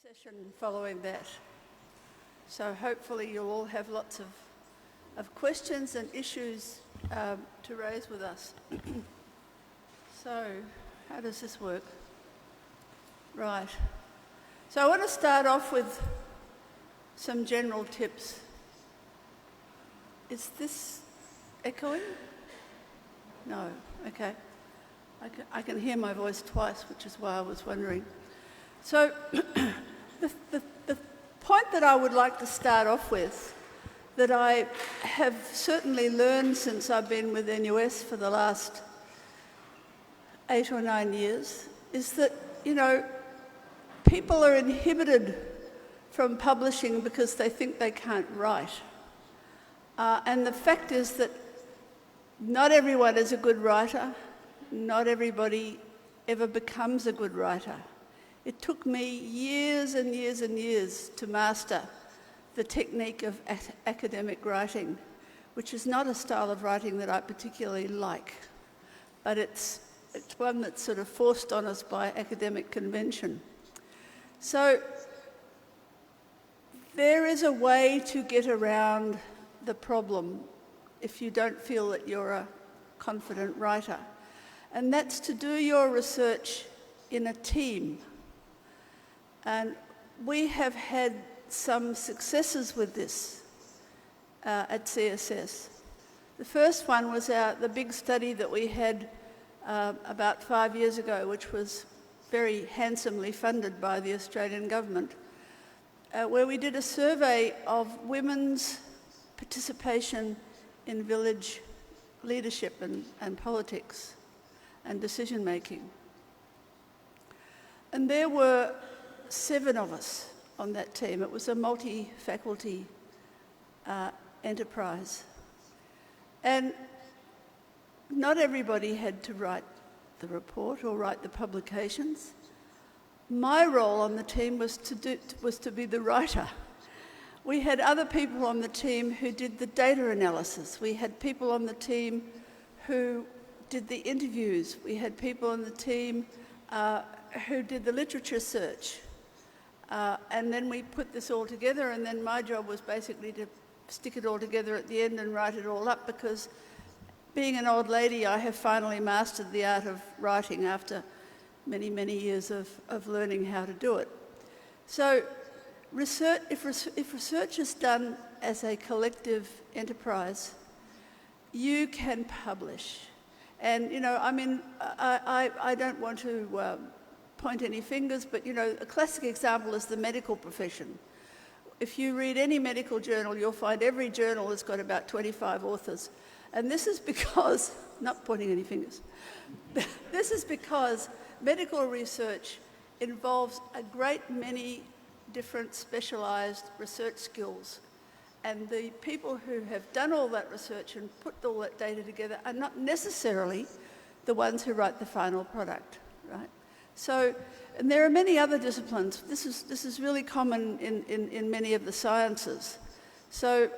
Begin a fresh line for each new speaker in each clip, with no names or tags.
session following that. So hopefully you'll all have lots of questions and issues to raise with us. So how does this work? Right. So I want to start off with some general tips. Is this echoing? No, okay. I can hear my voice twice, which is why I was wondering. So the point that I would like to start off with, that I have certainly learned since I've been with NUS for the last 8 or 9 years, is that, people are inhibited from publishing because they think they can't write. And the fact is that not everyone is a good writer. Not everybody ever becomes a good writer. It took me years and years and years to master the technique of academic writing, which is not a style of writing that I particularly like, but it's one that's sort of forced on us by academic convention. So there is a way to get around the problem if you don't feel that you're a confident writer, and that's to do your research in a team. And we have had some successes with this at CSS. The first one was the big study that we had about 5 years ago, which was very handsomely funded by the Australian government, where we did a survey of women's participation in village leadership and politics and decision making. And there were 7 of us on that team. It was a multi-faculty enterprise. And not everybody had to write the report or write the publications. My role on the team was to be the writer. We had other people on the team who did the data analysis. We had people on the team who did the interviews. We had people on the team who did the literature search. And then we put this all together, and then my job was basically to stick it all together at the end and write it all up, because being an old lady, I have finally mastered the art of writing after many, many years of learning how to do it. So if research is done as a collective enterprise, you can publish. And, I don't want to point any fingers, but, a classic example is the medical profession. If you read any medical journal, you'll find every journal has got about 25 authors. And this is because, not pointing any fingers, this is because medical research involves a great many different specialised research skills. And the people who have done all that research and put all that data together are not necessarily the ones who write the final product, right? So, and there are many other disciplines. This is really common in many of the sciences. So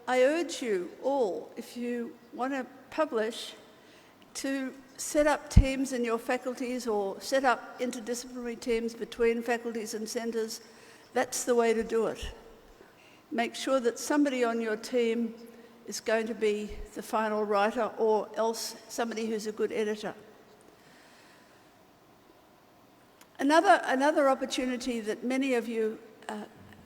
I urge you all, if you want to publish, to set up teams in your faculties or set up interdisciplinary teams between faculties and centres. That's the way to do it. Make sure that somebody on your team is going to be the final writer, or else somebody who's a good editor. Another opportunity that many of you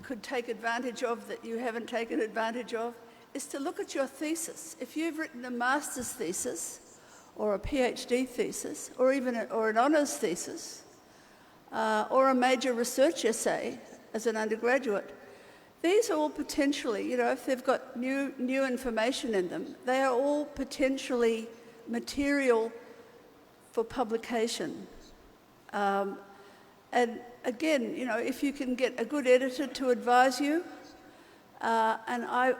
could take advantage of that you haven't taken advantage of is to look at your thesis. If you've written a master's thesis or a PhD thesis or even an honours thesis or a major research essay as an undergraduate, these are all potentially, if they've got new information in them, they are all potentially material for publication. And again, if you can get a good editor to advise you, and I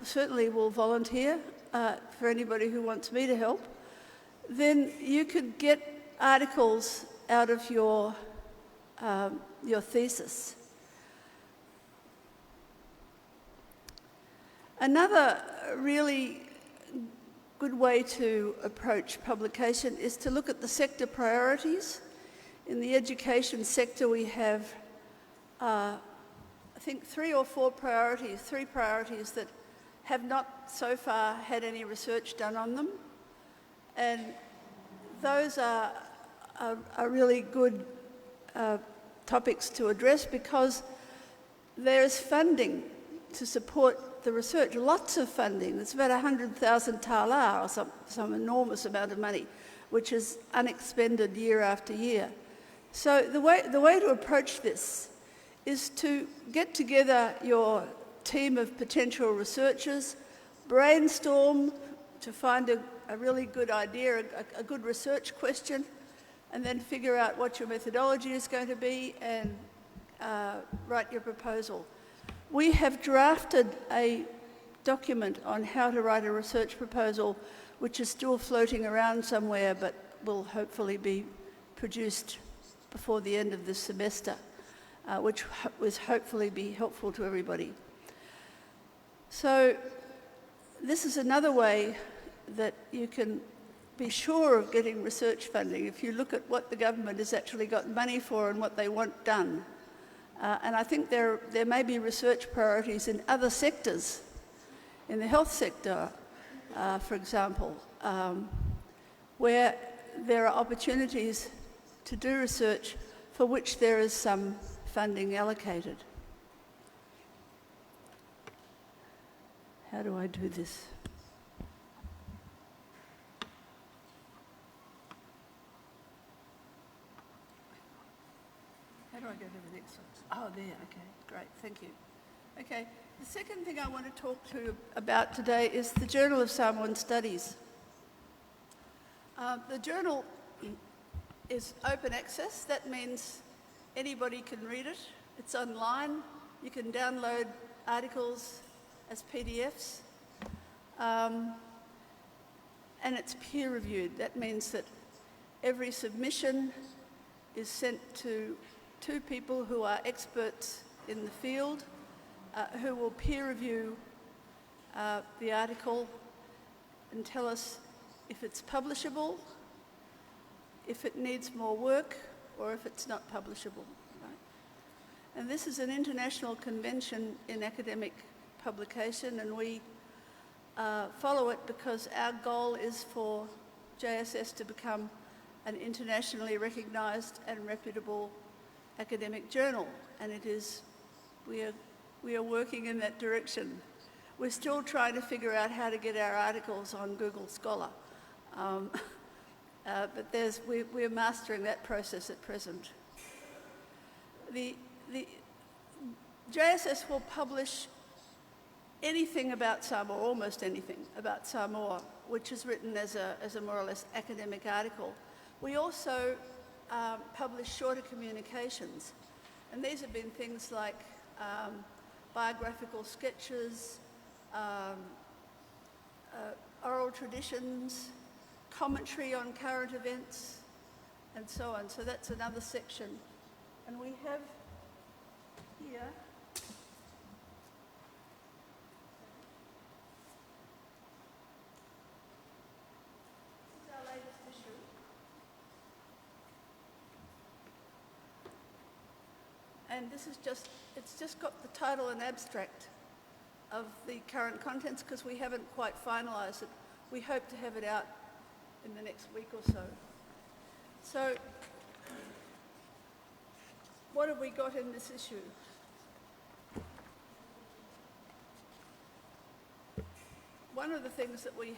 certainly will volunteer for anybody who wants me to help, then you could get articles out of your thesis. Another really good way to approach publication is to look at the sector priorities. In the education sector, we have I think three priorities that have not so far had any research done on them. And those are really good topics to address because there's funding to support the research, lots of funding. It's about 100,000 tala, or some enormous amount of money, which is unexpended year after year. So the way to approach this is to get together your team of potential researchers, brainstorm to find a really good idea, a good research question, and then figure out what your methodology is going to be and write your proposal. We have drafted a document on how to write a research proposal, which is still floating around somewhere, but will hopefully be produced before the end of this semester, which will hopefully be helpful to everybody. So this is another way that you can be sure of getting research funding if you look at what the government has actually got money for and what they want done. And I think there may be research priorities in other sectors, in the health sector, for example, where there are opportunities to do research for which there is some funding allocated. How do I do this? How do I go to the next one? Oh, there, okay, great, thank you. Okay, the second thing I want to talk to you about today is the Journal of Samoan Studies. The journal is open access. That means anybody can read it. It's online. You can download articles as PDFs. And it's peer reviewed. That means that every submission is sent to two people who are experts in the field who will peer review the article and tell us if it's publishable, if it needs more work, or if it's not publishable. Right? And this is an international convention in academic publication, and we follow it because our goal is for JSS to become an internationally recognised and reputable academic journal, and it is, we are working in that direction. We're still trying to figure out how to get our articles on Google Scholar, but we're mastering that process at present. The JSS will publish anything about Samoa, almost anything about Samoa, which is written as a more or less academic article. We also publish shorter communications, and these have been things like biographical sketches, oral traditions, commentary on current events, and so on. So that's another section. And we have here and this is it's just got the title and abstract of the current contents because we haven't quite finalised it. We hope to have it out in the next week or so. So, what have we got in this issue? One of the things that we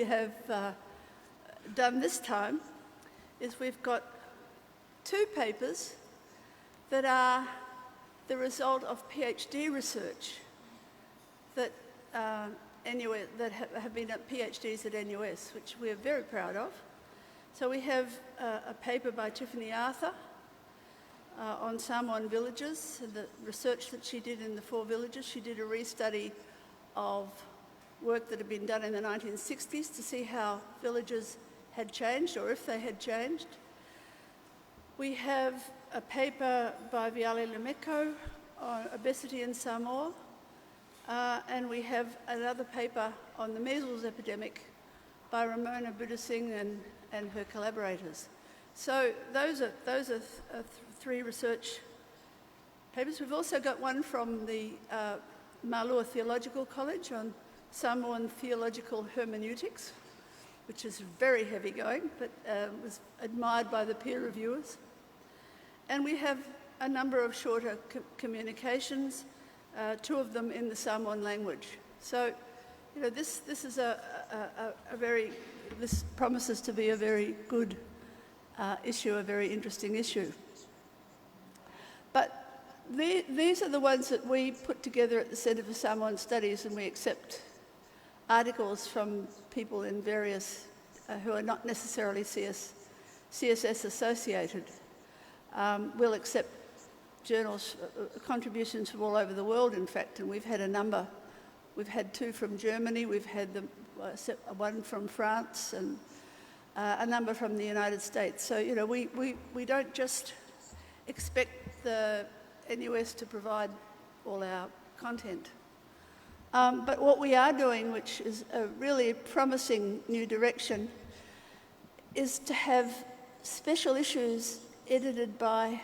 have done this time is we've got two papers that are the result of PhD research that have been at PhDs at NUS, which we're very proud of. So we have a paper by Tiffany Arthur on Samoan villages, and the research that she did in the 4 villages. She did a restudy of work that had been done in the 1960s to see how villages had changed, or if they had changed. We have a paper by Viale Lemeko on obesity in Samoa, and we have another paper on the measles epidemic by Ramona Budasing and her collaborators. So those are three research papers. We've also got one from the Malua Theological College on Samoan theological hermeneutics, which is very heavy going, but was admired by the peer reviewers. And we have a number of shorter communications, two of them in the Samoan language. So, you know, this is this promises to be a very good issue, a very interesting issue. But these are the ones that we put together at the Centre for Samoan Studies, and we accept articles from people in various, who are not necessarily CSS associated. We'll accept journals, contributions from all over the world, in fact, and we've had a number. We've had two from Germany, we've had one from France, and a number from the United States. So, you know, we don't just expect the NUS to provide all our content. But what we are doing, which is a really promising new direction, is to have special issues edited by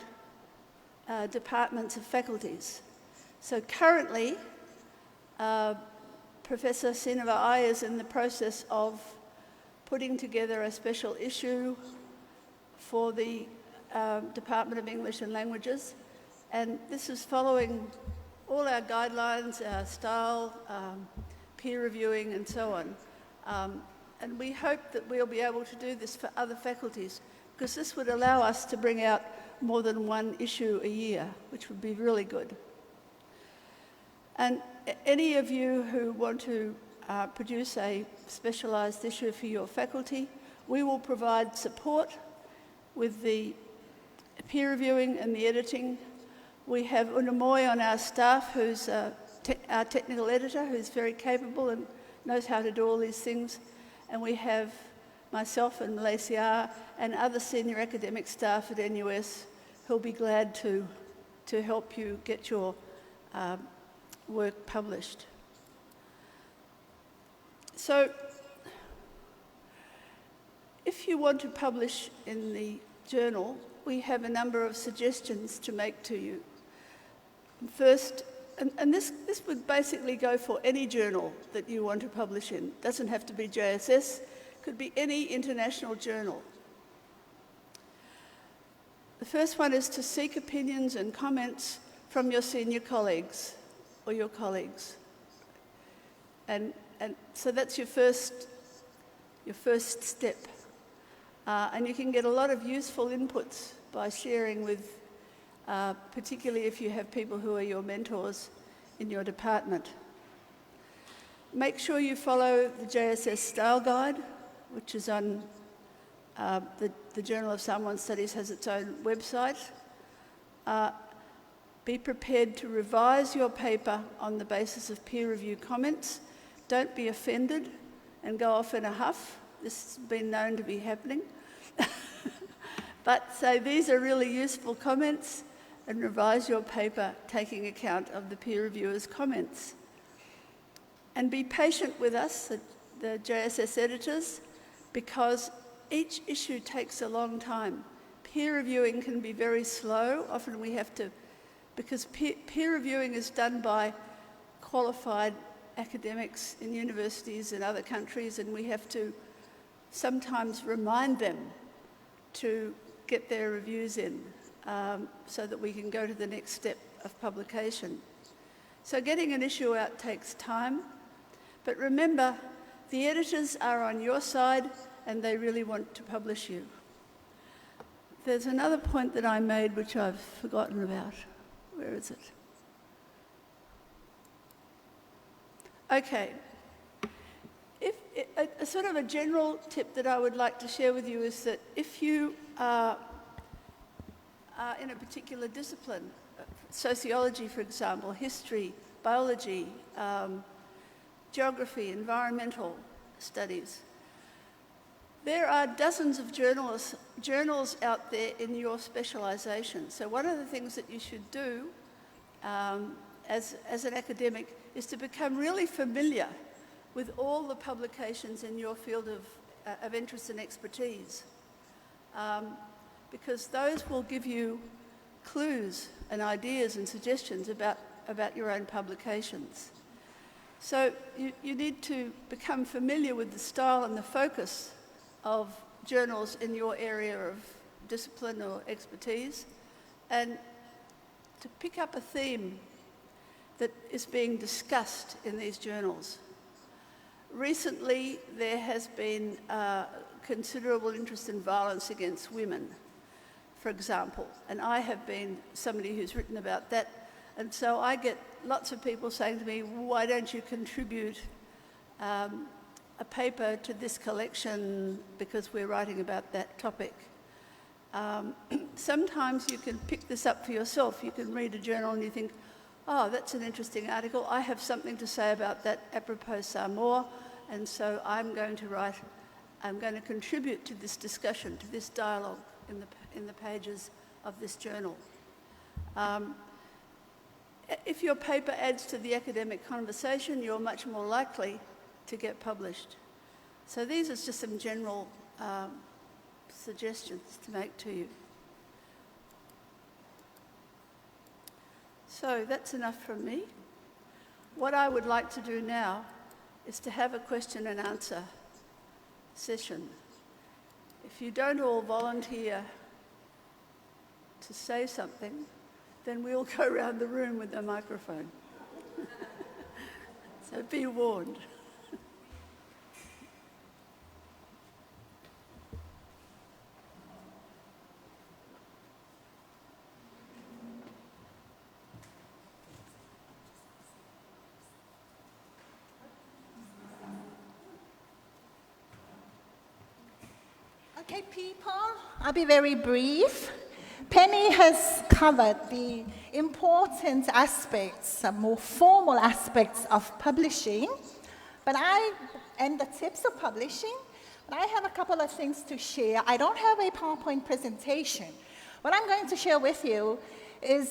departments of faculties. So currently, Professor Sinava Ai is in the process of putting together a special issue for the Department of English and Languages, and this is following all our guidelines, our style, peer reviewing and so on. And we hope that we'll be able to do this for other faculties, because this would allow us to bring out more than one issue a year, which would be really good. And any of you who want to produce a specialised issue for your faculty, we will provide support with the peer reviewing and the editing. We have Unamoy on our staff, who's our technical editor, who's very capable and knows how to do all these things. And we have myself and Malaysia and other senior academic staff at NUS who'll be glad to help you get your work published. So, if you want to publish in the journal, we have a number of suggestions to make to you. First, and this would basically go for any journal that you want to publish in. It doesn't have to be JSS, it could be any international journal. The first one is to seek opinions and comments from your senior colleagues or your colleagues. And so that's your first step. And you can get a lot of useful inputs by sharing with, particularly if you have people who are your mentors in your department. Make sure you follow the JSS Style Guide, which is on the Journal of Samoan Studies has its own website. Be prepared to revise your paper on the basis of peer review comments. Don't be offended and go off in a huff. This has been known to be happening. But say these are really useful comments, and revise your paper taking account of the peer reviewers' comments. And be patient with us, the JSS editors, because each issue takes a long time. Peer reviewing can be very slow. Often we have to, because peer reviewing is done by qualified academics in universities in other countries, and we have to sometimes remind them to get their reviews in so that we can go to the next step of publication. So getting an issue out takes time, but remember, the editors are on your side and they really want to publish you. There's another point that I made which I've forgotten about. Where is it? Okay. A sort of a general tip that I would like to share with you is that if you are in a particular discipline, sociology, for example, history, biology, geography, environmental studies, there are dozens of journals out there in your specialisation. So one of the things that you should do as an academic is to become really familiar with all the publications in your field of interest and expertise. because those will give you clues and ideas and suggestions about your own publications. So you need to become familiar with the style and the focus of journals in your area of discipline or expertise, and to pick up a theme that is being discussed in these journals. Recently, there has been considerable interest in violence against women, for example, and I have been somebody who's written about that, and so I get lots of people saying to me, why don't you contribute a paper to this collection because we're writing about that topic. Sometimes you can pick this up for yourself. You can read a journal and you think, oh, that's an interesting article. I have something to say about that apropos Samoa, and so I'm going to contribute to this discussion, to this dialogue in the pages of this journal. If your paper adds to the academic conversation, you're much more likely to get published. So these are just some general suggestions to make to you. So that's enough from me. What I would like to do now is to have a question and answer session. If you don't all volunteer to say something, then we'll go around the room with a microphone. So be warned.
Okay, people, I'll be very brief. Penny has covered the important aspects, more formal aspects of publishing, and the tips of publishing, but I have a couple of things to share. I don't have a PowerPoint presentation. What I'm going to share with you is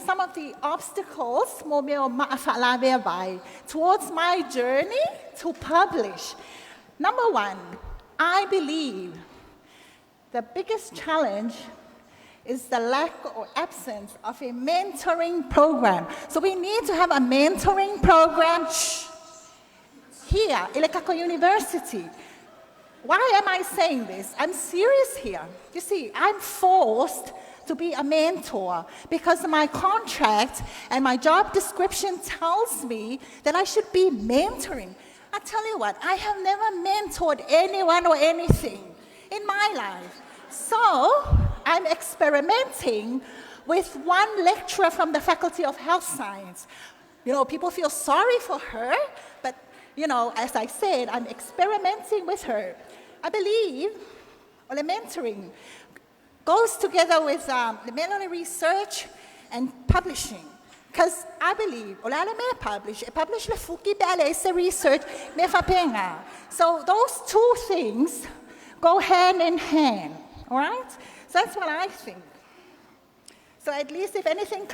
some of the obstacles towards my journey to publish. Number one, I believe the biggest challenge is the lack or absence of a mentoring program. So we need to have a mentoring program here, Ilekako University. Why am I saying this? I'm serious here. You see, I'm forced to be a mentor because my contract and my job description tells me that I should be mentoring. I tell you what, I have never mentored anyone or anything in my life. So I'm experimenting with one lecturer from the Faculty of Health Science. You know, people feel sorry for her, but, you know, as I said, I'm experimenting with her. I believe the mentoring goes together with the medical research and publishing. Because I believe, publish research, so those two things go hand in hand, all right? So that's what I think. So at least if anything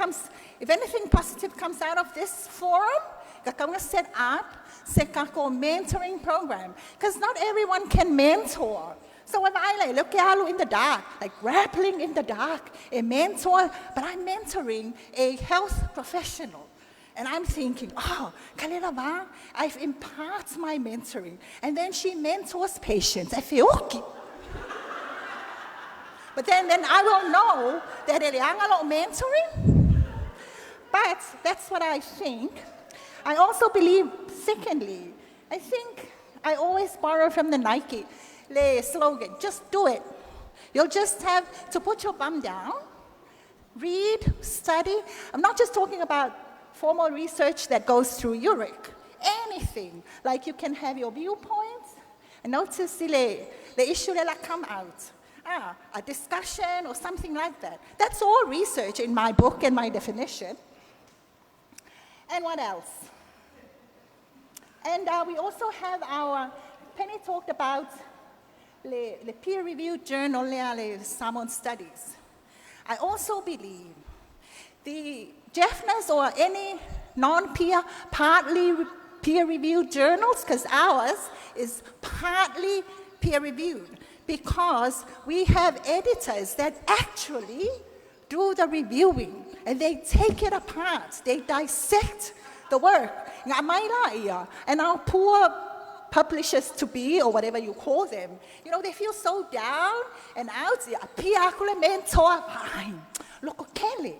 positive comes out of this forum, we're going to set up a mentoring program. Because not everyone can mentor. So if I look in the dark, like grappling in the dark, a mentor, but I'm mentoring a health professional. And I'm thinking, oh, Kalila, I've imparted my mentoring. And then she mentors patients. I feel, okay. But then I will know that there is mentoring. But that's what I think. I also believe, secondly, I think I always borrow from the Nike slogan, just do it. You'll just have to put your bum down, read, study. I'm not just talking about formal research that goes through URIC. Anything, like you can have your viewpoints, and notice the issue that come out. A discussion or something like that. That's all research in my book and my definition. And what else? And we also have Penny talked about the peer-reviewed journal, the Samoan Studies. I also believe the JEFNAS or any non-peer, partly peer-reviewed journals, because ours is partly peer-reviewed. because we have editors that actually do the reviewing, and they take it apart, they dissect the work. And our poor publishers to be, or whatever you call them, they feel so down and out. Look, Kelly,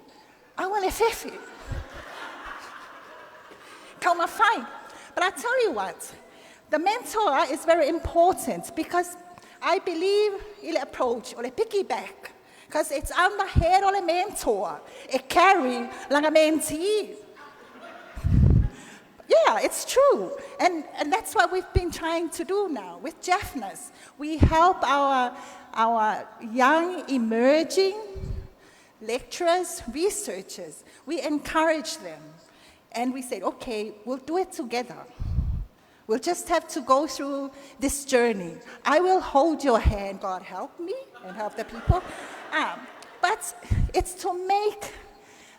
I want to fefe. Come fine. But I tell you what, the mentor is very important, because I believe il approach or a piggyback, because it's on the head of a mentor. It carry like a mentee. Yeah, it's true. And that's what we've been trying to do now with Jaffnas. We help our young, emerging lecturers, researchers. We encourage them. And we said, okay, we'll do it together. We'll just have to go through this journey. I will hold your hand, God help me, and help the people. But it's to make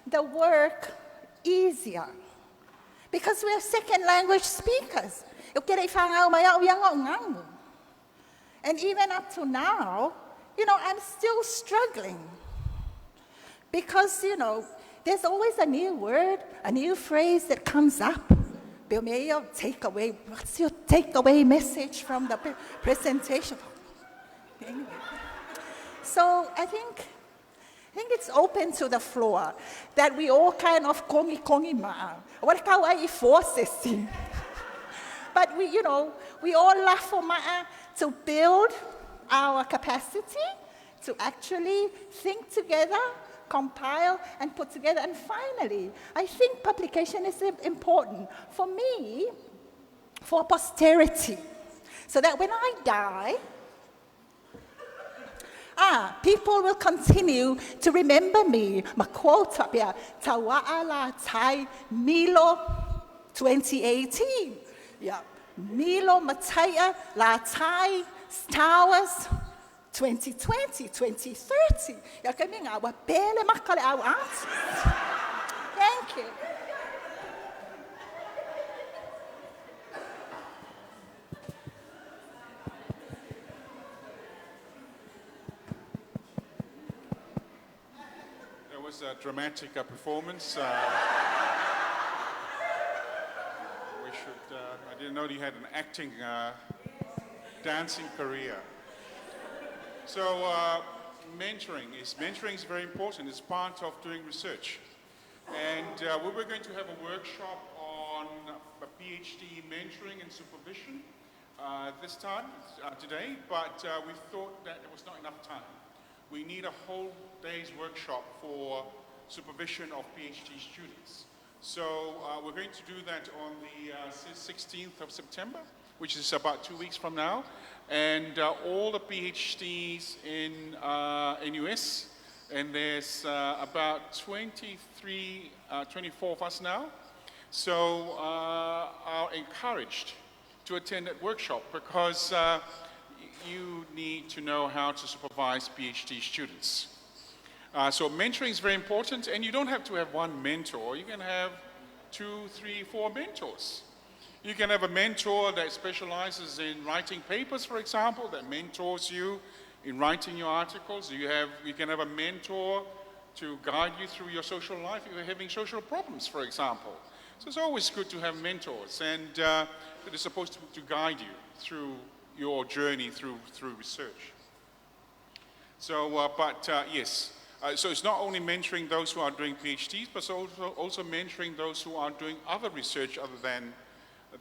the work easier. Because we're second language speakers. And even up to now, I'm still struggling. Because, there's always a new word, a new phrase that comes up. Takeaway, what's your takeaway message from the presentation? Anyway. So I think it's open to the floor that we all kind of kongi maa. What kawaii forces. But we all laugh for maa to build our capacity to actually think together, compile and put together. And finally, I think publication is important for me, for posterity, so that when I die, people will continue to remember me. My quote up here, Tawa'ala Tai Milo 2018. Yeah, Milo Mataya La Tai Towers 2020, 2030. Thank you.
That was a dramatic performance. I didn't know you had an acting, dancing career. So mentoring is very important. It's part of doing research. And we were going to have a workshop on a PhD mentoring and supervision this time, today, but we thought that there was not enough time. We need a whole day's workshop for supervision of PhD students. So we're going to do that on the 16th of September, which is about 2 weeks from now. And all the PhDs in US, and there's about 24 of us now, so are encouraged to attend that workshop, because you need to know how to supervise PhD students. So mentoring is very important, and you don't have to have one mentor. You can have 2, 3, 4 mentors. You can have a mentor that specializes in writing papers, for example, that mentors you in writing your articles. You can have a mentor to guide you through your social life if you're having social problems, for example. So it's always good to have mentors, and that are supposed to guide you through your journey through research. So, yes. So it's not only mentoring those who are doing PhDs, but also mentoring those who are doing other research other than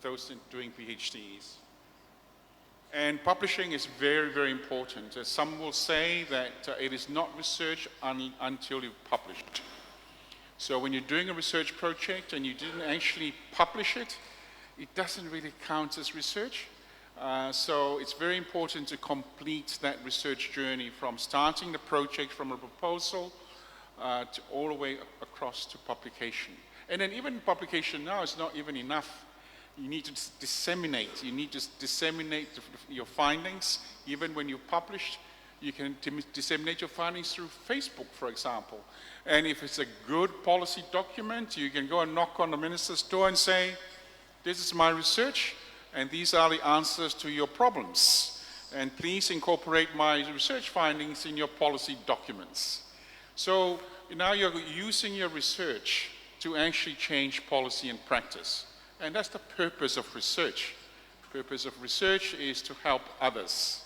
those doing PhDs. And publishing is very, very important. Some will say that it is not research until you've published. So when you're doing a research project and you didn't actually publish it, it doesn't really count as research. So it's very important to complete that research journey from starting the project from a proposal to all the way across to publication. And then even publication now is not even enough. You need to disseminate. You need to disseminate your findings. Even when you've published, you can disseminate your findings through Facebook, for example. And if it's a good policy document, you can go and knock on the minister's door and say, this is my research, and these are the answers to your problems. and please incorporate my research findings in your policy documents. So now you're using your research to actually change policy and practice. And that's the purpose of research. The purpose of research is to help others.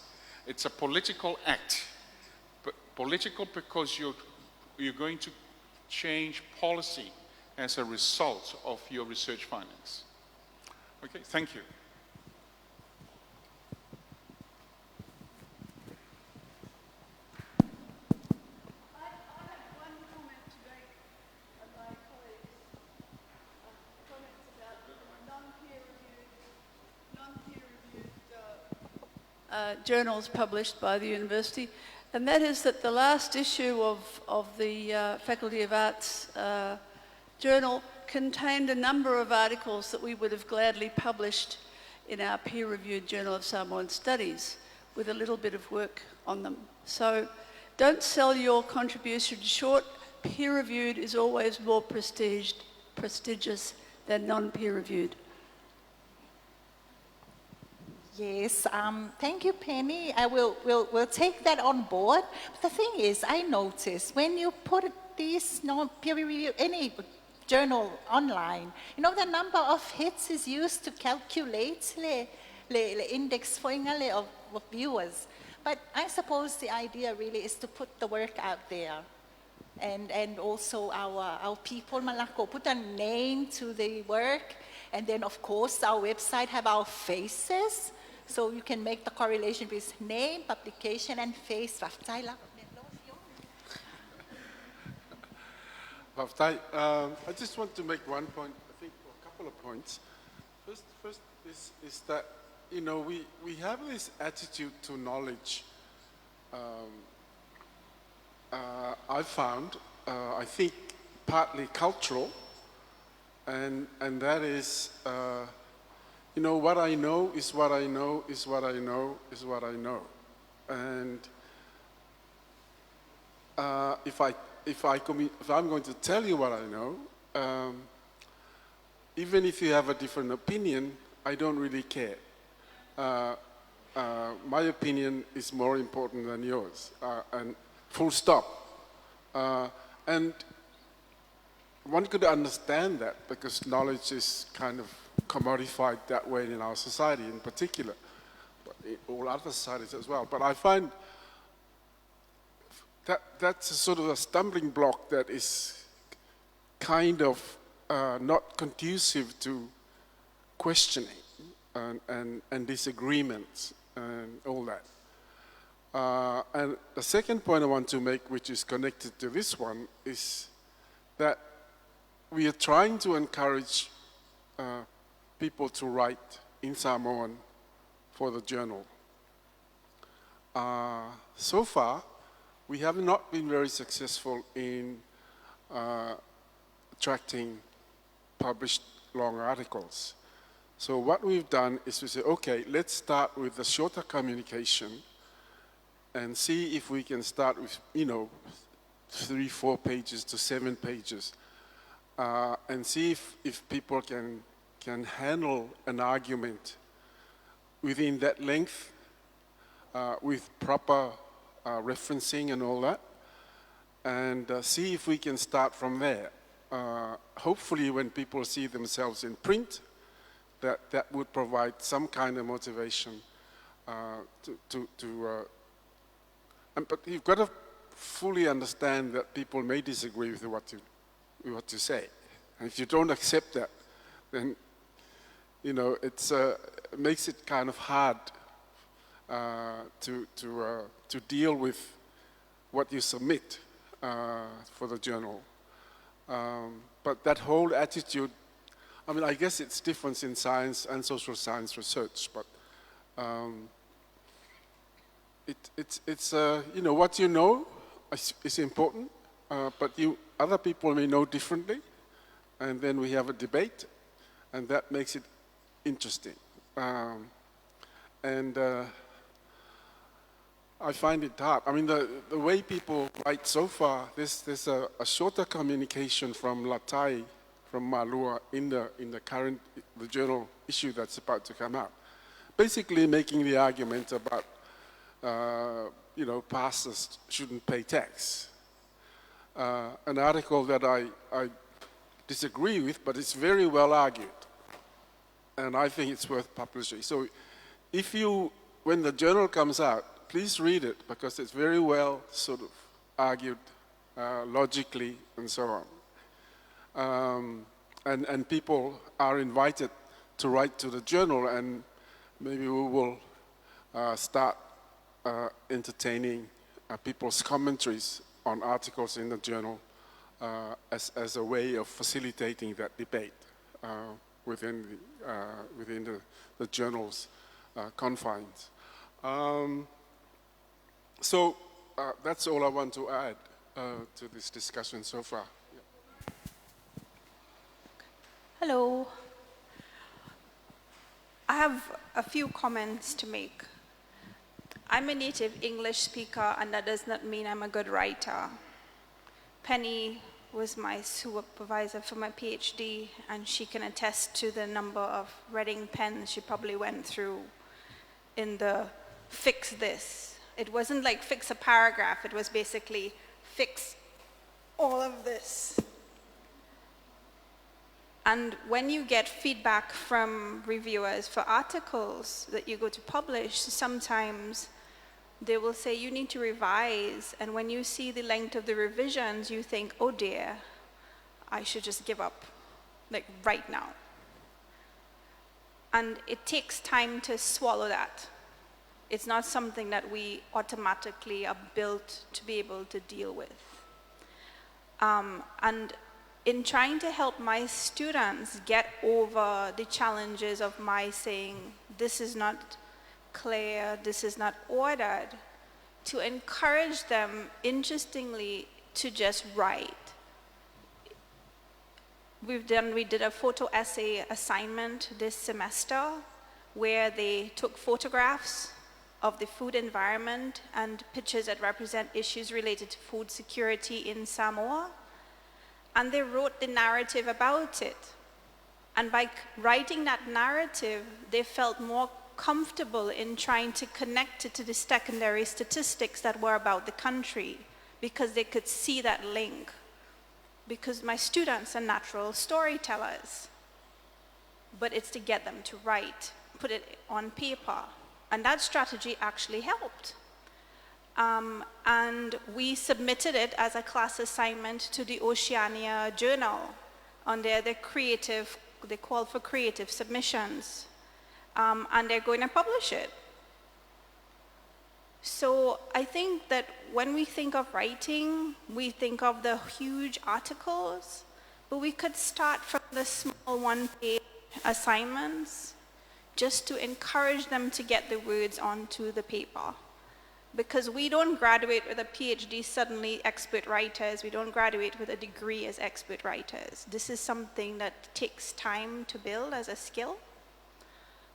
It's a political act. But political because you're going to change policy as a result of your research findings. Okay, thank you.
Journals published by the university, and that is that the last issue of the Faculty of Arts journal contained a number of articles that we would have gladly published in our peer-reviewed Journal of Samoan Studies with a little bit of work on them. So don't sell your contribution short. Peer-reviewed is always more prestigious than non-peer-reviewed.
Yes, thank you, Penny. We'll take that on board. But the thing is, I noticed when you put these peer review, any journal online, you know, the number of hits is used to calculate the index of viewers. But I suppose the idea really is to put the work out there. And also our people, Malako, put a name to the work. And then, of course, our website have our faces. So you can make the correlation with name, publication, and face.
I just want to make one point, I think, or a couple of points. First is that, you know, we have this attitude to knowledge. I found, I think, partly cultural, and that is, you know, what I know is what I know is what I know is what I know. And if I'm going to tell you what I know, even if you have a different opinion, I don't really care. My opinion is more important than yours, and full stop. And one could understand that because knowledge is kind of commodified that way in our society in particular, but in all other societies as well. But I find that's a sort of a stumbling block that is kind of not conducive to questioning and disagreements and all that. And the second point I want to make, which is connected to this one, is that we are trying to encourage people to write in Samoan for the journal. So far, we have not been very successful in attracting published long articles. So what we've done is we say, okay, let's start with the shorter communication and see if we can start with, 3-4 pages to 7 pages, and see if people can handle an argument within that length with proper referencing and all that, and see if we can start from there. Hopefully when people see themselves in print, that would provide some kind of motivation but you've got to fully understand that people may disagree with what you say. And if you don't accept that, then, it makes it kind of hard to deal with what you submit for the journal. But that whole attitude, I guess it's different in science and social science research, but it's what you know is important, but other people may know differently, and then we have a debate, and that makes it interesting. I find it hard. The way people write so far, there's a shorter communication from Latai, from Malua, in the current the journal issue that's about to come out, basically making the argument about pastors shouldn't pay tax. An article that I disagree with, but it's very well argued. And I think it's worth publishing. So when the journal comes out, please read it, because it's very well sort of argued logically and so on. And people are invited to write to the journal, and maybe we will start entertaining people's commentaries on articles in the journal as a way of facilitating that debate within the journal's confines. So that's all I want to add to this discussion so far.
Hello. I have a few comments to make. I'm a native English speaker, and that does not mean I'm a good writer. Penny was my supervisor for my PhD, and she can attest to the number of reading pens she probably went through in the fix this. It wasn't like fix a paragraph, it was basically fix all of this. And when you get feedback from reviewers for articles that you go to publish, sometimes they will say you need to revise, and when you see the length of the revisions, you think, oh dear, I should just give up, like right now. And it takes time to swallow that. It's not something that we automatically are built to be able to deal with. And in trying to help my students get over the challenges of my saying, this is not clear, this is not ordered, to encourage them, interestingly, to just write. We did a photo essay assignment this semester where they took photographs of the food environment and pictures that represent issues related to food security in Samoa. And they wrote the narrative about it. And by writing that narrative, they felt more comfortable in trying to connect it to the secondary statistics that were about the country, because they could see that link. Because my students are natural storytellers, but it's to get them to write, put it on paper. And that strategy actually helped. And we submitted it as a class assignment to the Oceania Journal under they called for creative submissions. And they're going to publish it. So I think that when we think of writing, we think of the huge articles, but we could start from the small one-page assignments just to encourage them to get the words onto the paper. Because we don't graduate with a PhD suddenly expert writers. We don't graduate with a degree as expert writers. This is something that takes time to build as a skill,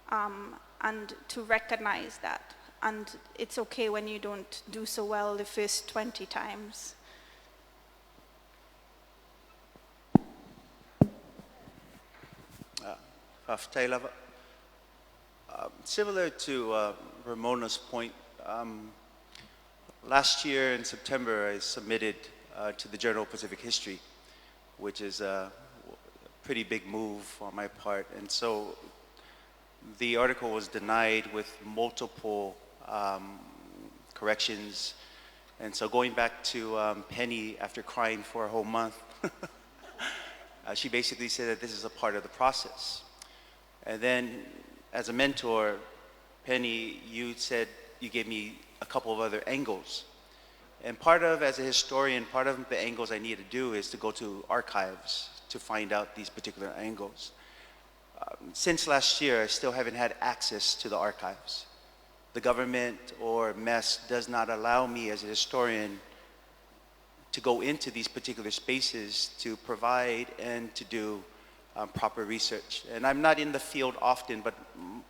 and to recognize that. And it's okay when you don't do so well the first 20 times.
Similar to Ramona's point, last year in September, I submitted to the Journal of Pacific History, which is a pretty big move on my part. And so the article was denied with multiple corrections. And so going back to Penny, after crying for a whole month, she basically said that this is a part of the process. And then as a mentor, Penny, you said you gave me a couple of other angles. And as a historian, part of the angles I need to do is to go to archives to find out these particular angles. Since last year, I still haven't had access to the archives. The government or MES does not allow me as a historian to go into these particular spaces to provide and to do proper research. And I'm not in the field often, but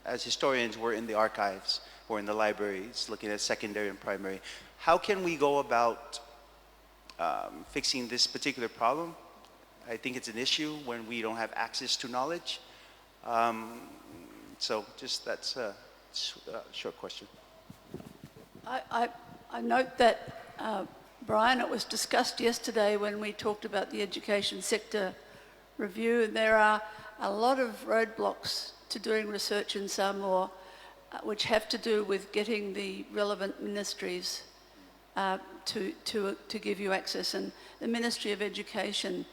as historians, we're in the archives, we're in the libraries, looking at secondary and primary. How can we go about fixing this particular problem? I think it's an issue when we don't have access to knowledge. So just that's a short question.
I note that, Brian, it was discussed yesterday when we talked about the education sector review. There are a lot of roadblocks to doing research in Samoa, which have to do with getting the relevant ministries to give you access. And the Ministry of Education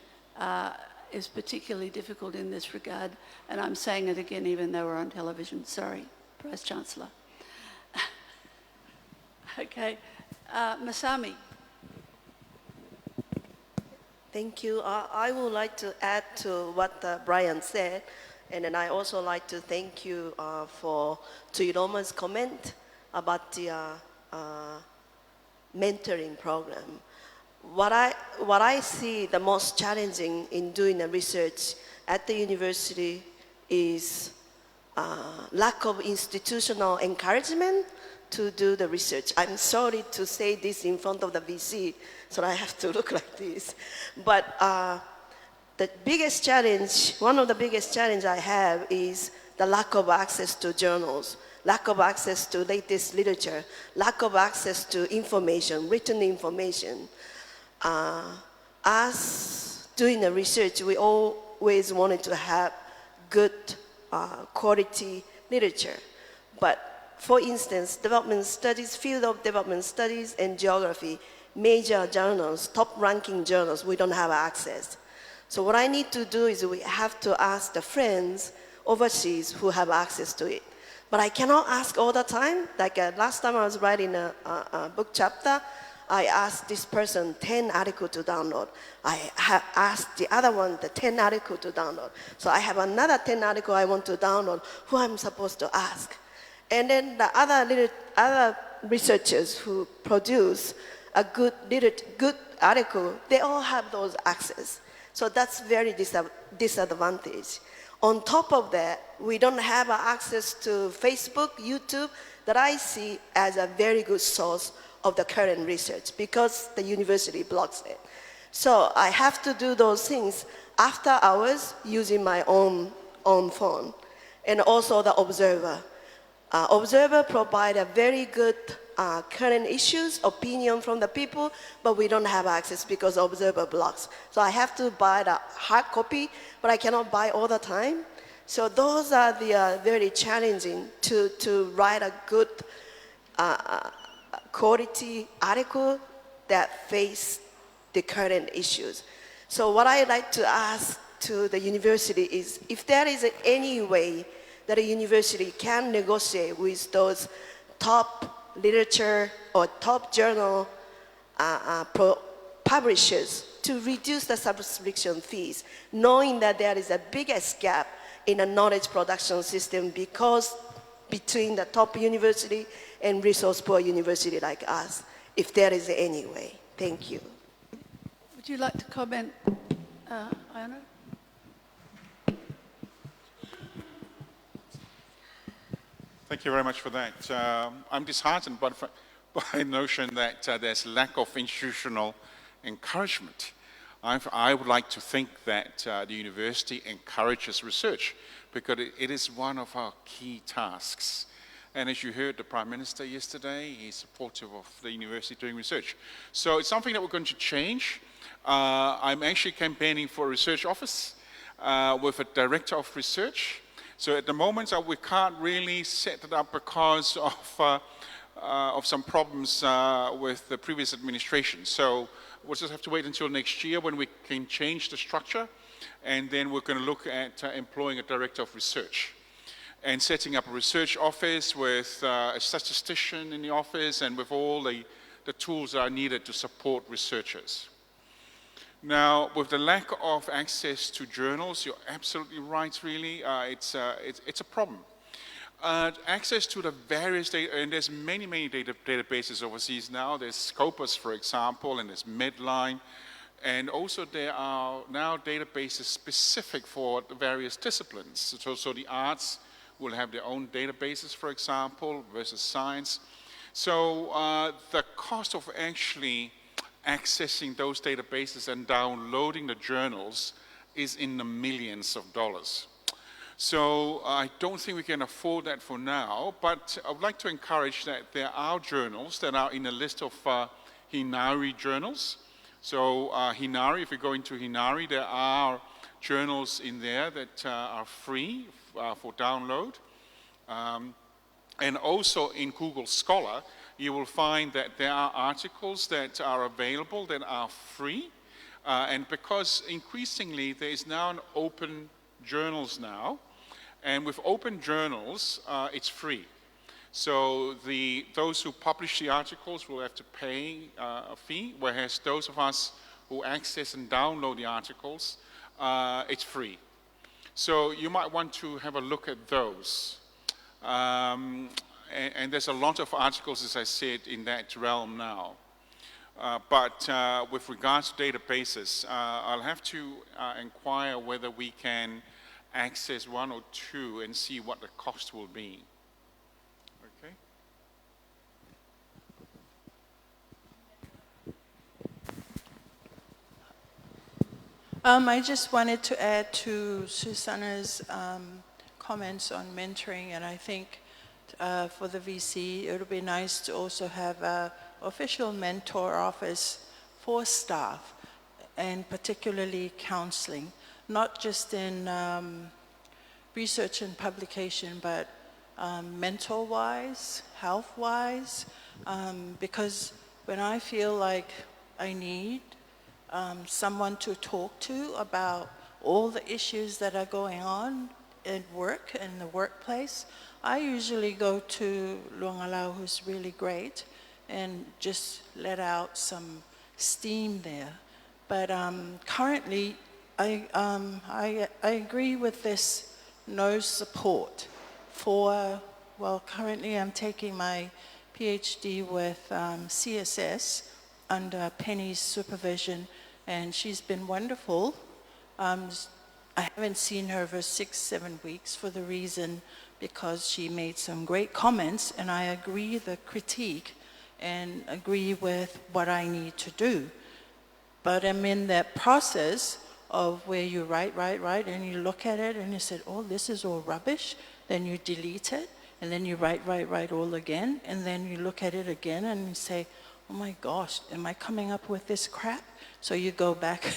is particularly difficult in this regard. And I'm saying it again, even though we're on television. Sorry, Vice Chancellor. Okay, Masami.
Thank you. I would like to add to what Brian said, and then I also like to thank you for Tuiroma's comment about the mentoring program. What I see the most challenging in doing the research at the university is lack of institutional encouragement to do the research. I'm sorry to say this in front of the VC, so I have to look like this. But the biggest challenge, one of the biggest challenge I have is the lack of access to journals, lack of access to latest literature, lack of access to information, written information. Us doing the research, we always wanted to have good quality literature. But for instance, development studies, field of development studies and geography, major journals, top-ranking journals, we don't have access. So what I need to do is we have to ask the friends overseas who have access to it. But I cannot ask all the time. Like last time I was writing a book chapter, I asked this person 10 articles to download. I have asked the other one the 10 articles to download. So I have another 10 articles I want to download. Who I'm supposed to ask? And then the other researchers who produce a good article, they all have those access. So that's very disadvantage. On top of that, we don't have access to Facebook, YouTube, that I see as a very good source of the current research because the university blocks it. So I have to do those things after hours using my own phone. And also the Observer. Observer provide a very good current issues, opinion from the people, but we don't have access because Observer blocks. So I have to buy the hard copy, but I cannot buy all the time. So those are the very challenging to write a good quality article that face the current issues. So what I like to ask to the university is if there is any way that a university can negotiate with those top literature or top journal publishers to reduce the subscription fees, knowing that there is a biggest gap in a knowledge production system because between the top university and resource poor university like us, if there is any way. Thank you.
Would you like to comment, Iona?
Thank you very much for that. I'm disheartened by the notion that there's lack of institutional encouragement. I would like to think that the university encourages research because it is one of our key tasks. And as you heard the Prime Minister yesterday, he's supportive of the university doing research. So it's something that we're going to change. I'm actually campaigning for a research office with a director of research. So at the moment, we can't really set it up because of some problems with the previous administration. So we'll just have to wait until next year when we can change the structure. And then we're going to look at employing a director of research and setting up a research office with a statistician in the office and with all the tools that are needed to support researchers. Now, with the lack of access to journals, you're absolutely right, really. It's a problem. Access to the various data, and there's many databases overseas now. There's Scopus, for example, and there's Medline. And also there are now databases specific for the various disciplines. So the arts will have their own databases, for example, versus science. So the cost of actually accessing those databases and downloading the journals is in the millions of dollars. So I don't think we can afford that for now, but I would like to encourage that there are journals that are in a list of Hinari journals. So Hinari, if you go into Hinari, there are journals in there that are free for download. And also in Google Scholar, you will find that there are articles that are available that are free. And because increasingly there is now an open journals now, and with open journals, it's free. So those who publish the articles will have to pay a fee, whereas those of us who access and download the articles, it's free. So you might want to have a look at those. And there's a lot of articles, as I said, in that realm now. But with regards to databases, I'll have to inquire whether we can access one or two and see what the cost will be. Okay?
I just wanted to add to Susanna's comments on mentoring, and I think for the VC, it would be nice to also have an official mentor office for staff, and particularly counseling, not just in research and publication, but mental-wise, health-wise, because when I feel like I need someone to talk to about all the issues that are going on at work, in the workplace, I usually go to Luangalau, who's really great, and just let out some steam there. But currently, I agree with this no support for, well, currently I'm taking my PhD with CSS under Penny's supervision, and she's been wonderful. I haven't seen her for 6-7 weeks for the reason because she made some great comments, and I agree the critique and agree with what I need to do. But I'm in that process of where you write, and you look at it and you said, oh, this is all rubbish. Then you delete it, and then you write all again, and then you look at it again and you say, oh my gosh, am I coming up with this crap? So you go back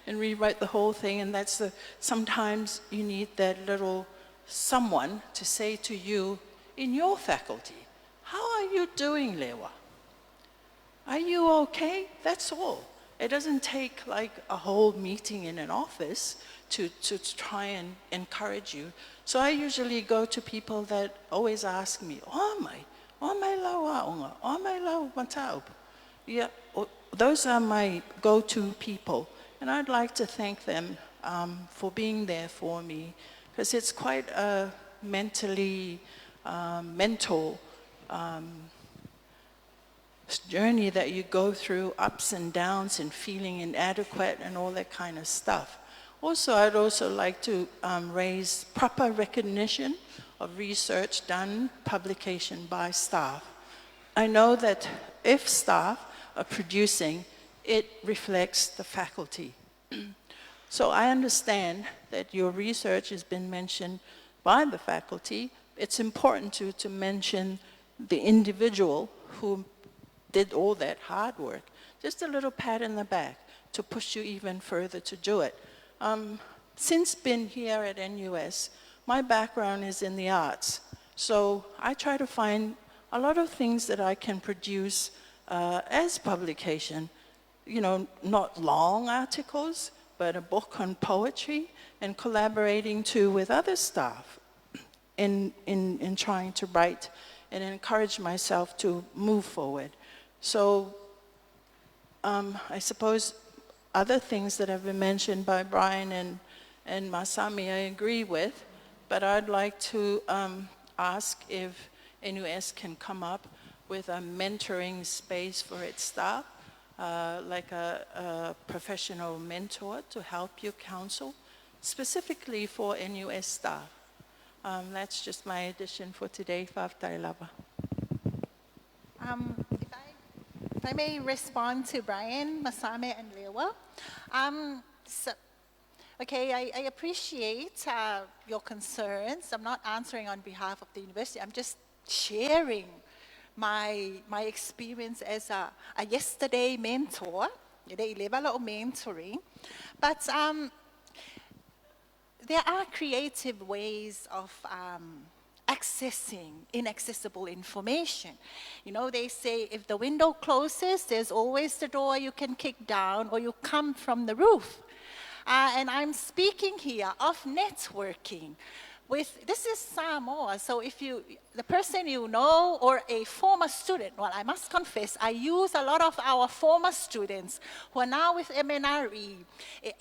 and rewrite the whole thing, and that's sometimes you need that little someone to say to you in your faculty, how are you doing, Lewa? Are you okay? That's all. It doesn't take like a whole meeting in an office to try and encourage you. So I usually go to people that always ask me, o mai lau aonga, o mai lau mataup. Yeah, those are my go-to people. And I'd like to thank them for being there for me, because it's quite a mentally mental journey that you go through, ups and downs and feeling inadequate and all that kind of stuff. Also, I'd also like to raise proper recognition of research done, publication by staff. I know that if staff are producing, it reflects the faculty. So I understand that your research has been mentioned by the faculty. It's important to mention the individual who did all that hard work. Just a little pat in the back to push you even further to do it. Since being here at NUS, my background is in the arts. So I try to find a lot of things that I can produce as publication. You know, not long articles, but a book on poetry, and collaborating too with other staff in trying to write and encourage myself to move forward. So I suppose other things that have been mentioned by Brian and Masami I agree with, but I'd like to ask if NUS can come up with a mentoring space for its staff, like a professional mentor to help you counsel, specifically for NUS staff. That's just my addition for today. Whaftai lava.
If I may respond to Brian, Masame, and Lewa. So Okay, I appreciate your concerns. I'm not answering on behalf of the university. I'm just sharing my experience as a yesterday mentor, the level of mentoring. But there are creative ways of accessing inaccessible information. You know, they say if the window closes, there's always the door you can kick down or you come from the roof. And I'm speaking here of networking. This is Samoa, so if the person you know or a former student, well, I must confess, I use a lot of our former students who are now with MNRE,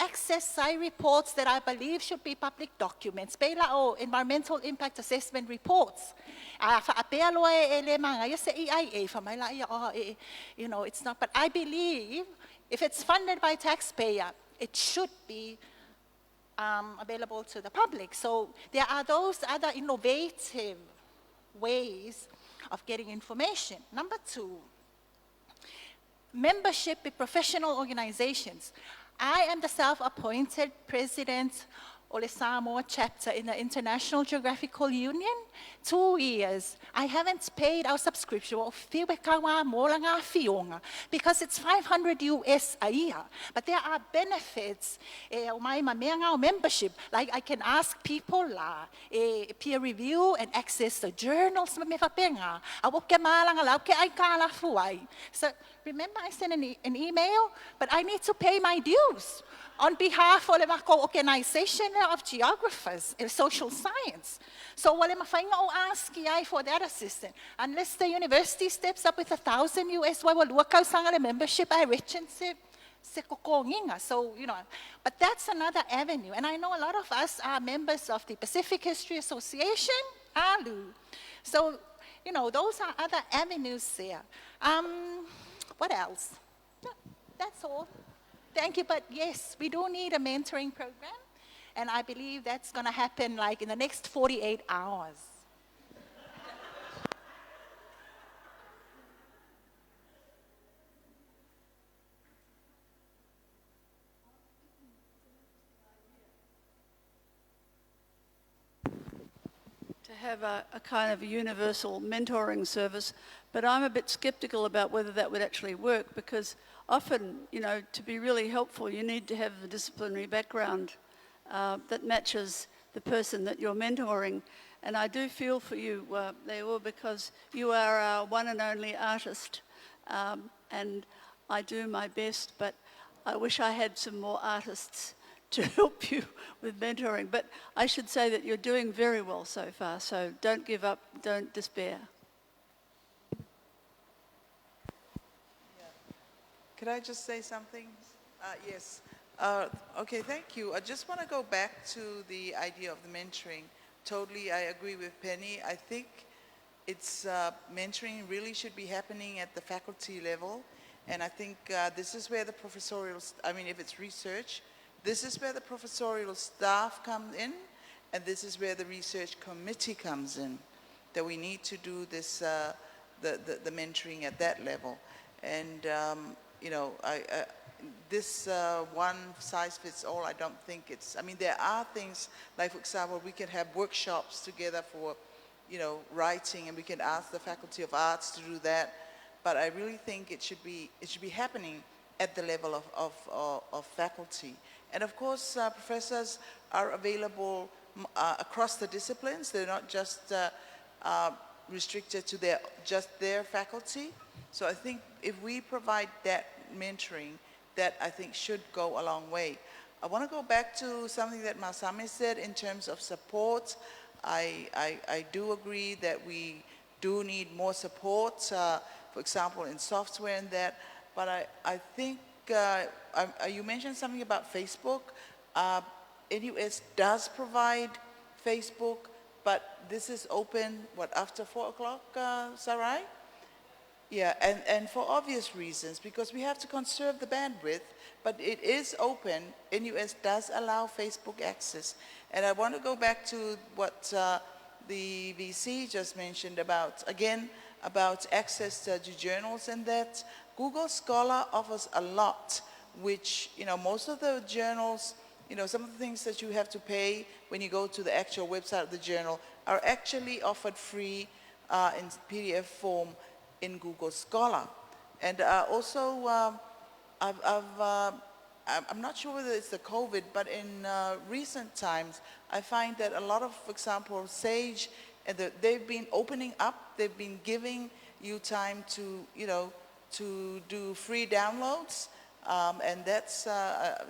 access site reports that I believe should be public documents, pela o environmental impact assessment reports. You know, it's not, but I believe if it's funded by taxpayer, it should be available to the public. So there are those other innovative ways of getting information. Number two, membership with professional organizations. I am the self-appointed president of the Samoa chapter in the International Geographical Union. 2 years. I haven't paid our subscription because it's $500 US a year. But there are benefits of my membership. Like I can ask people peer review and access the journals. So remember I sent an email, but I need to pay my dues on behalf of the organization of geographers and social science. So wale mafainga o ask for that assistant. Unless the university steps up with $1,000 US, why will work out the membership I reach and say, so, you know, but that's another avenue. And I know a lot of us are members of the Pacific History Association, ALU. So, you know, those are other avenues there. What else? Yeah, that's all. Thank you, but yes, we do need a mentoring program, and I believe that's going to happen like in the next 48 hours.
To have a kind of a universal mentoring service, but I'm a bit skeptical about whether that would actually work, because often, you know, to be really helpful, you need to have a disciplinary background that matches the person that you're mentoring. And I do feel for you, Leo, because you are our one and only artist, and I do my best, but I wish I had some more artists to help you with mentoring. But I should say that you're doing very well so far, so don't give up, don't despair.
Could I just say something? Yes. Okay, thank you. I just want to go back to the idea of the mentoring. Totally, I agree with Penny. I think it's mentoring really should be happening at the faculty level. And I think this is where the professorial, if it's research, this is where the professorial staff comes in, and this is where the research committee comes in, that we need to do this, the mentoring at that level. And, you know, this one size fits all, I don't think it's, there are things, like for example, we can have workshops together for, you know, writing, and we can ask the Faculty of Arts to do that. But I really think it should be happening at the level of faculty. And of course, professors are available across the disciplines. They're not just restricted to just their faculty. So I think if we provide that mentoring, that I think should go a long way. I want to go back to something that Masami said in terms of support. I do agree that we do need more support, for example, in software and that. But I think you mentioned something about Facebook. NUS does provide Facebook, but this is open, after 4 o'clock, Sarai? Yeah, and for obvious reasons, because we have to conserve the bandwidth, but it is open. NUS does allow Facebook access. And I want to go back to what the VC just mentioned about access to journals, and that Google Scholar offers a lot, which, you know, most of the journals You know, some of the things that you have to pay when you go to the actual website of the journal are actually offered free in PDF form in Google Scholar. And also, I'm not sure whether it's the COVID, but in recent times, I find that a lot of, for example, SAGE, they've been opening up, they've been giving you time to, you know, to do free downloads. And that's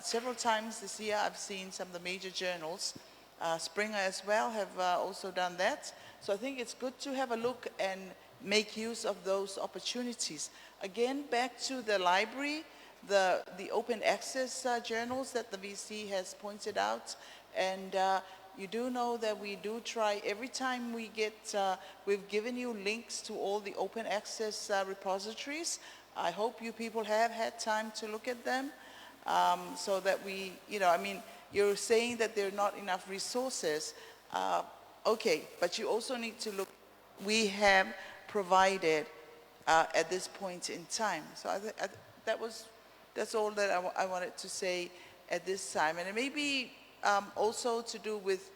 several times this year I've seen some of the major journals, Springer as well, have also done that. So I think it's good to have a look and make use of those opportunities. Again, back to the library, the open access journals that the VC has pointed out. And you do know that we do try, every time we get, we've given you links to all the open access repositories. I hope you people have had time to look at them so that we, you know, I mean, you're saying that there are not enough resources. Okay, but you also need to look, we have provided at this point in time. So that's all that I wanted to say at this time. And it may be also to do with,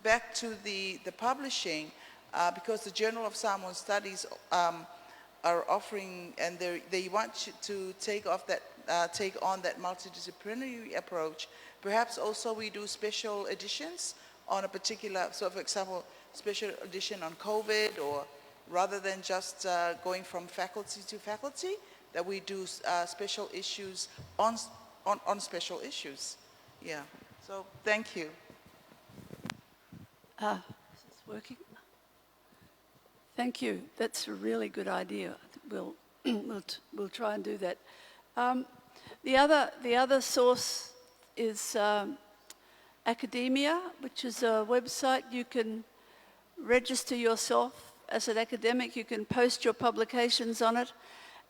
back to the publishing, because the Journal of Samoan Studies are offering, and they want you to take on that multidisciplinary approach. Perhaps also we do special editions on a particular, so for example, special edition on COVID, or rather than just going from faculty to faculty, that we do special issues on special issues. Yeah, so thank you.
Is this working? Thank you. That's a really good idea. We'll try and do that. The other source is academia, which is a website you can register yourself as an academic. You can post your publications on it,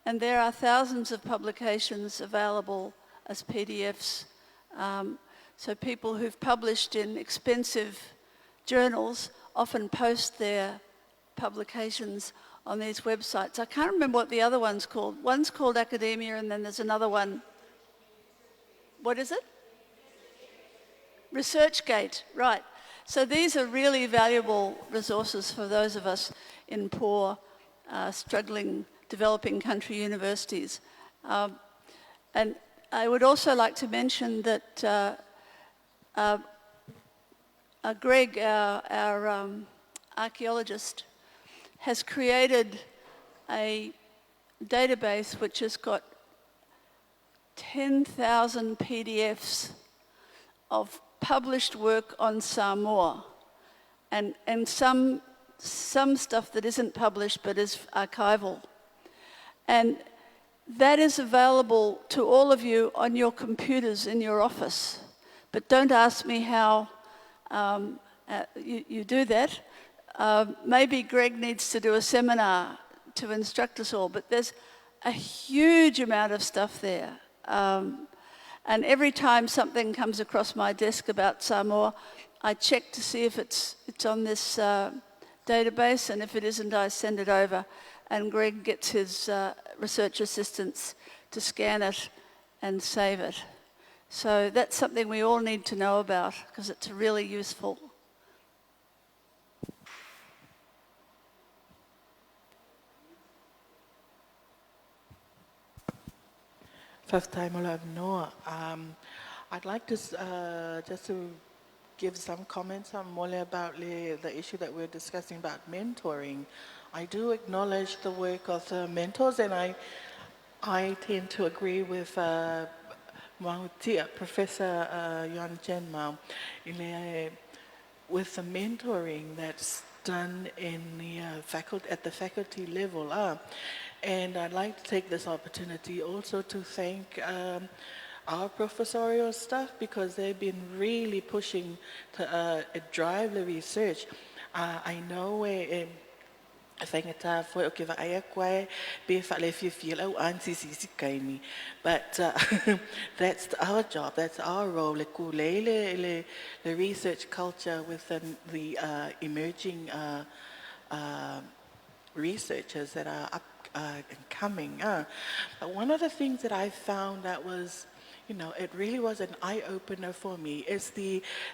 and there are thousands of publications available as PDFs. So people who've published in expensive journals often post their publications on these websites. I can't remember what the other one's called. One's called Academia, and then there's another one. What is it? ResearchGate, right. So these are really valuable resources for those of us in poor, struggling, developing country universities. And I would also like to mention that Greg, our archaeologist, has created a database which has got 10,000 PDFs of published work on Samoa, and some stuff that isn't published but is archival. And that is available to all of you on your computers in your office. But don't ask me how you do that. Maybe Greg needs to do a seminar to instruct us all, but there's a huge amount of stuff there. And every time something comes across my desk about Samoa, I check to see if it's on this database, and if it isn't, I send it over. And Greg gets his research assistants to scan it and save it. So that's something we all need to know about, because it's really useful.
First time I've known. I'd like to just to give some comments on more about the issue that we're discussing about mentoring. I do acknowledge the work of the mentors, and I tend to agree with Professor Yuan Chen with the mentoring that's done in the at the faculty level. And I'd like to take this opportunity also to thank our professorial staff, because they've been really pushing to drive the research. I know but that's our job, that's our role. The research culture within the emerging researchers that are up and coming. But one of the things that I found that was it really was an eye-opener for me. It's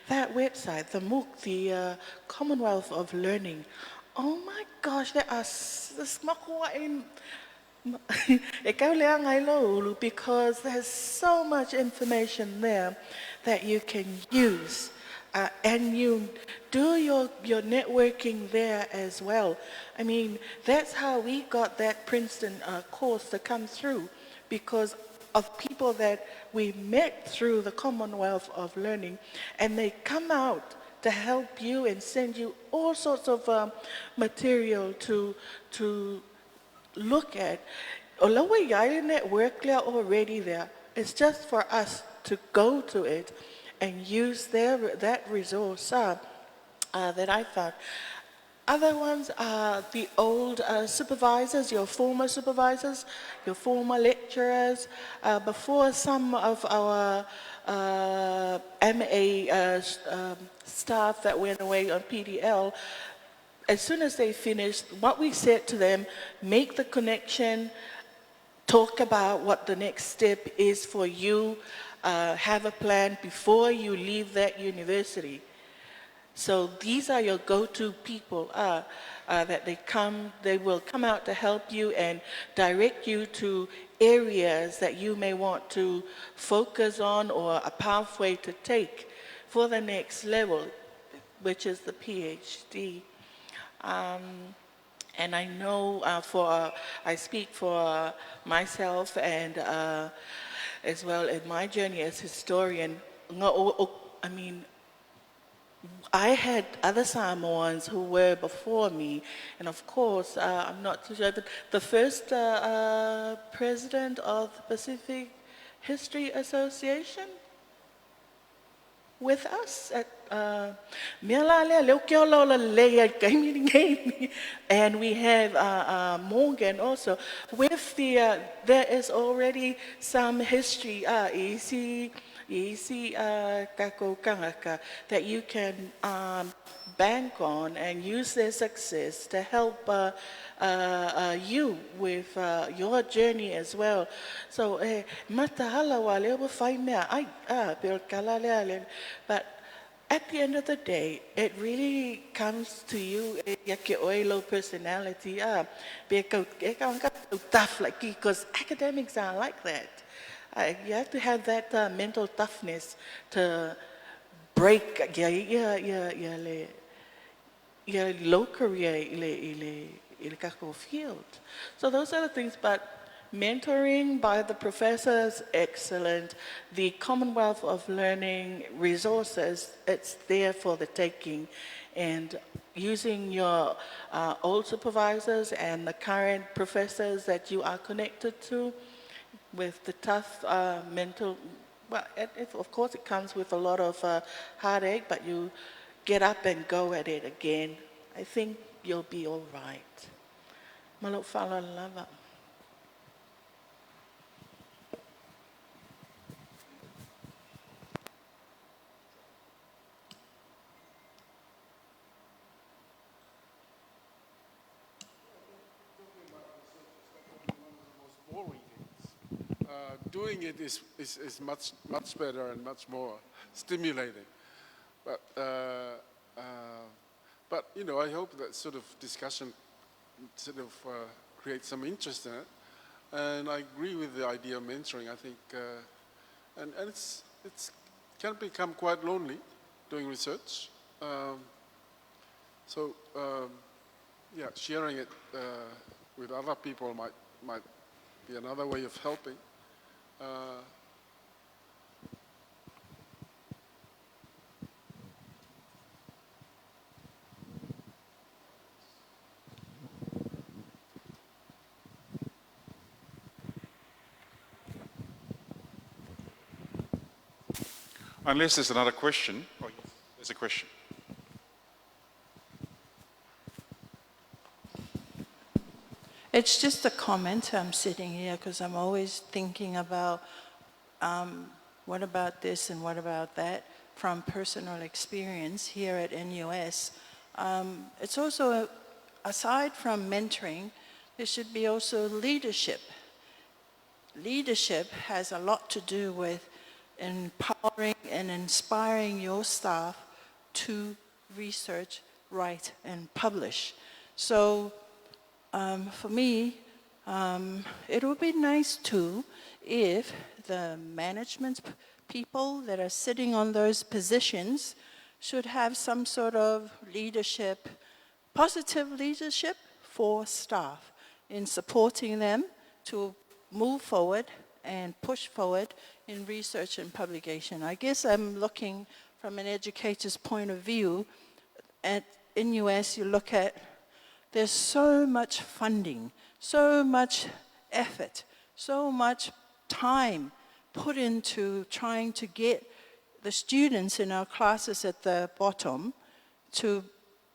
that website, the MOOC, the Commonwealth of Learning. Oh my gosh, there are because there's so much information there that you can use. And you do your networking there as well. I mean, that's how we got that Princeton course to come through, because of people that we met through the Commonwealth of Learning, and they come out to help you and send you all sorts of material to look at. Although we are in that work there already there, it's just for us to go to it and use that resource that I found. Other ones are the old supervisors, your former supervisors, your former lecturers. Before some of our MA staff that went away on PDL, as soon as they finished, what we said to them, make the connection, talk about what the next step is for you, have a plan before you leave that university. So these are your go-to people that they will come out to help you and direct you to areas that you may want to focus on or a pathway to take for the next level, which is the PhD. And I know I speak for myself and as well in my journey as historian, I mean, I had other Samoans who were before me, and of course, I'm not too sure, but the first president of the Pacific History Association with us at and we have Morgan also. With there is already some history, that you can bank on and use their success to help you with your journey as well. So, but at the end of the day, it really comes to you, your personality, tough, because academics are like that. You have to have that mental toughness to break your low career field. So those are the things, but mentoring by the professors, excellent. The Commonwealth of Learning resources, it's there for the taking. And using your old supervisors and the current professors that you are connected to, with the tough mental, well, of course it comes with a lot of heartache, but you get up and go at it again. I think you'll be all right. Maluk fala lava.
Doing it is much better and much more stimulating. But I hope that sort of discussion sort of creates some interest in it. And I agree with the idea of mentoring. I think, and it's can become quite lonely doing research. Sharing it with other people might be another way of helping.
Unless there's another question. Oh, yes, there's a question.
It's just a comment. I'm sitting here because I'm always thinking about what about this and what about that from personal experience here at NUS. It's also, aside from mentoring, there should be also leadership. Leadership has a lot to do with empowering and inspiring your staff to research, write, and publish. So for me, it would be nice too if the management people that are sitting on those positions should have some sort of leadership, positive leadership for staff in supporting them to move forward and push forward in research and publication. I guess I'm looking from an educator's point of view. In US, you look at, there's so much funding, so much effort, so much time put into trying to get the students in our classes at the bottom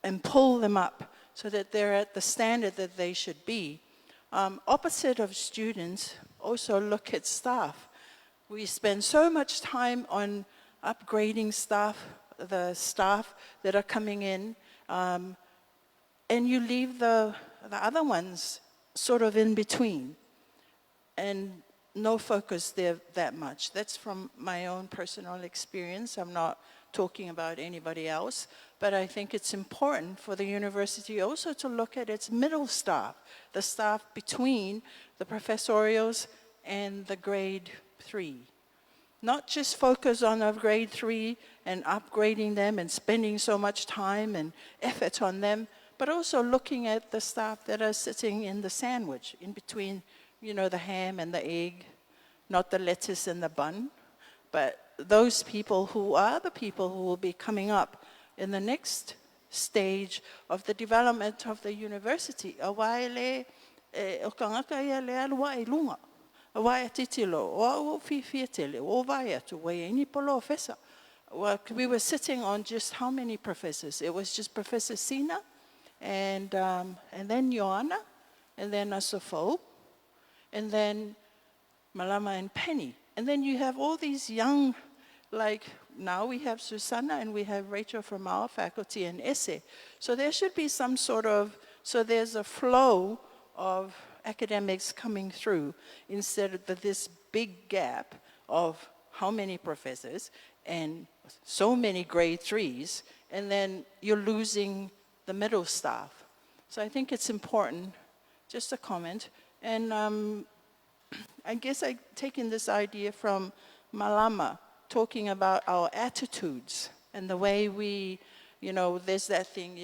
and pull them up so that they're at the standard that they should be. Opposite of students, also look at staff. We spend so much time on upgrading staff, the staff that are coming in, and you leave the other ones sort of in between, and no focus there that much. That's from my own personal experience. I'm not talking about anybody else, but I think it's important for the university also to look at its middle staff, the staff between the professorials and the grade 3. Not just focus on the grade 3 and upgrading them and spending so much time and effort on them, but also looking at the staff that are sitting in the sandwich, in between, you know, the ham and the egg, not the lettuce and the bun, but those people who are the people who will be coming up in the next stage of the development of the university. O kangaka ia le alua I lunga, o wai titilo, o fifietele, o vai atu, wai ini polo ofesa. Well, we were sitting on just how many professors? It was just Professor Sina, and then Joanna, and then Asofo, and then Malama and Penny. And then you have all these young, like now we have Susanna and we have Rachel from our faculty and Essay. So there should be some sort of, so there's a flow of academics coming through instead of this big gap of how many professors and so many grade 3s, and then you're losing the middle staff. So I think it's important, just a comment. And I guess I've taken this idea from Malama, talking about our attitudes and the way we, you know, there's that thing,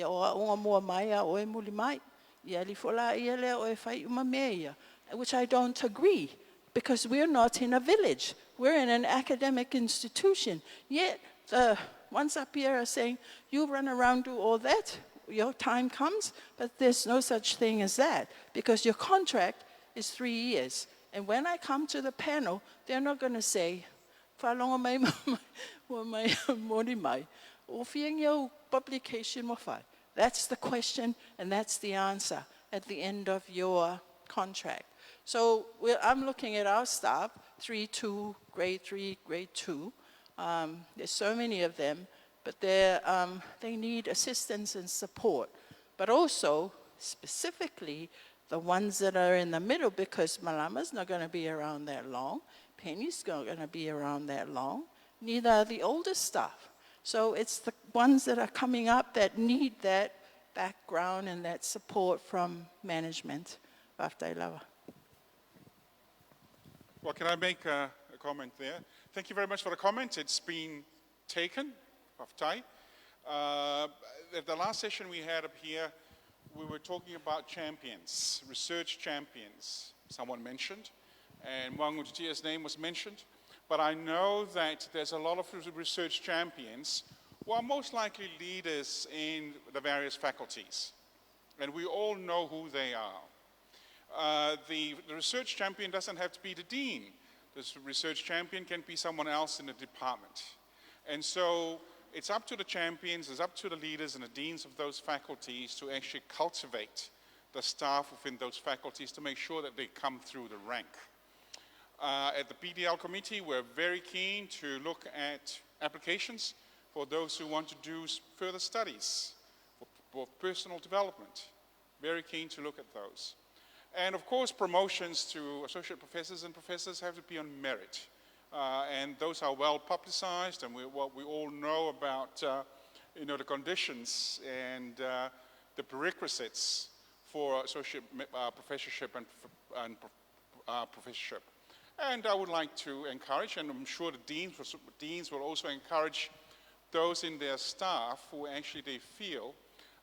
which I don't agree, because we're not in a village. We're in an academic institution. Yet the ones up here are saying, you run around, do all that, your time comes, but there's no such thing as that, because your contract is 3 years. And when I come to the panel, they're not going to say, "Whalonga mai mo mai mori mai, o whiengia publication mo whai." That's the question, and that's the answer at the end of your contract. So I'm looking at our staff, 3-2, grade 3, grade 2. There's so many of them, but they need assistance and support. But also, specifically, the ones that are in the middle, because Malama's not going to be around that long, Penny's not going to be around that long, neither are the older staff. So it's the ones that are coming up that need that background and that support from management. Well,
can I make a comment there? Thank you very much for the comment. It's been taken of Thai. At the last session we had up here, we were talking about champions, research champions, someone mentioned, and Wangutia's name was mentioned. But I know that there's a lot of research champions who are most likely leaders in the various faculties. And we all know who they are. The research champion doesn't have to be the dean. The research champion can be someone else in the department. And so it's up to the champions, it's up to the leaders and the deans of those faculties to actually cultivate the staff within those faculties to make sure that they come through the rank. At the PDL committee, we're very keen to look at applications for those who want to do further studies, for personal development. Very keen to look at those. And of course, promotions to associate professors and professors have to be on merit. and those are well publicized, and what we all know about the conditions and the prerequisites for associate professorship and professorship. And I would like to encourage, and I'm sure the deans will also encourage those in their staff who actually they feel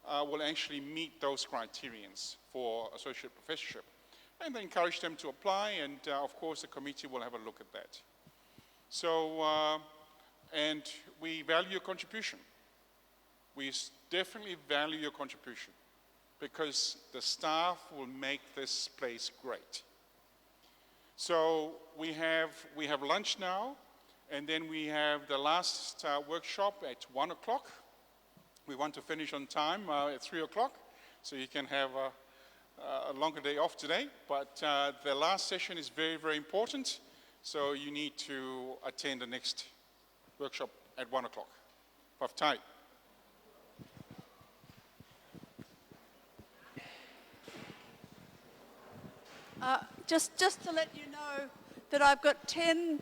will actually meet those criterions for associate professorship. And they encourage them to apply, and of course the committee will have a look at that. So, and we value your contribution. We definitely value your contribution because the staff will make this place great. So we have lunch now, and then we have the last workshop at 1 o'clock. We want to finish on time at 3 o'clock, so you can have a longer day off today. But the last session is very, very important, so you need to attend the next workshop at 1 o'clock. Whaftai.
Just to let you know that I've got 10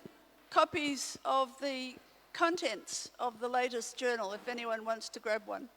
copies of the contents of the latest journal, if anyone wants to grab one.